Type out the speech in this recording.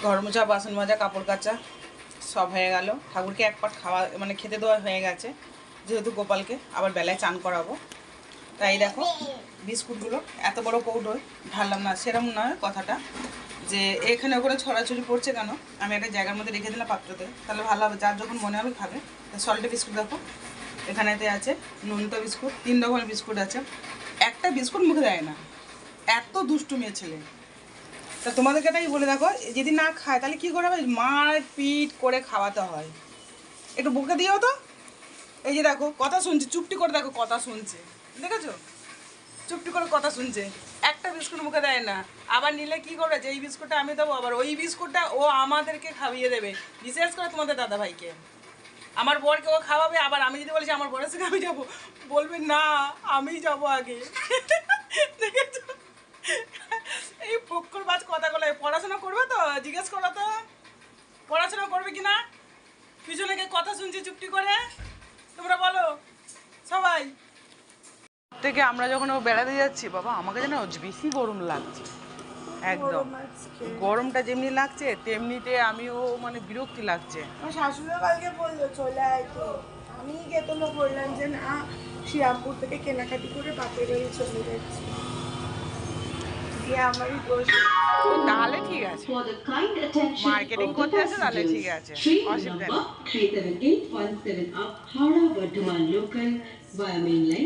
ঘর মোছা, বাসন মাজা, কাপড় কাচা সব হয়ে গেল। ঠাকুরকে এক পাট খাওয়া মানে খেতে দেওয়া হয়ে গেছে, যেহেতু গোপালকে আবার বেলায় চান করাবো। তাই দেখো বিস্কুটগুলো এত বড় কৌটোয় ঢাললাম না, সেরকম নয় কথাটা, যে এখানে ওখানে ছড়াছড়ি পড়ছে কেন, আমি একটা জায়গার মধ্যে রেখে দিলাম পাত্রতে, তাহলে ভালো হবে, যার যখন মনে হবে খাবে। সল্টে বিস্কুট দেখো এখানেতে আছে, নোনতা বিস্কুট, 3 রকমের বিস্কুট আছে। একটা বিস্কুট মুখে দেয় না, এত দুষ্টু মেয়ে ছেলে। তা তোমাদেরকে তাই বলে দেখো, যদি না খায় তাহলে কী করে হবে, মার পিট করে খাওয়াতে হয়। একটু বুকে দিও তো। এই যে দেখো কথা শুনছে, চুপটি করে দেখো কথা শুনছে, দেখেছো, চুপটি করে কথা শুনছে, একটা বিস্কুট মুখে দেয় না। আবার নিলে কি করবে, যে এই বিস্কুটটা আমি দেবো, আবার ওই বিস্কুটটা ও আমাদেরকে খাইয়ে দেবে, বিশেষ করে তোমাদের দাদা ভাইকে। আমার বরকে ও খাওয়াবে, আবার আমি যদি বলেছি আমার বরের সঙ্গে আমি যাবো, বলবে না আমি যাবো আগে। দেখেছো এই পক্ষর বাজ কথাগুলো। পড়াশোনা করবে তো, জিজ্ঞেস করো তো পড়াশোনা করবে কি না, পিছনে কে কথা শুনছি চুপটি করে, তোমরা বলো সবাই। থেকে আমরা যখন ও বেড়াতে যাচ্ছি, বাবা আমাকে যেন বেশি গরম লাগছে, একদম গরমটা যেমনি লাগছে তেমনিতে আমিও মানে বিরক্তি লাগছে। আমার শাশুড়ি কালকে বললো চলে আয়, তো আমি গেতলো বললাম যে না, শ্রীরামপুর থেকে কেনাকাটি করে বাপের বাড়ি চলে যাচ্ছি, আমারই দোষ। তাহলে ঠিক আছে, মার্কেটিং করতে আছে তাহলে ঠিক আছে, অসুবিধা নেই।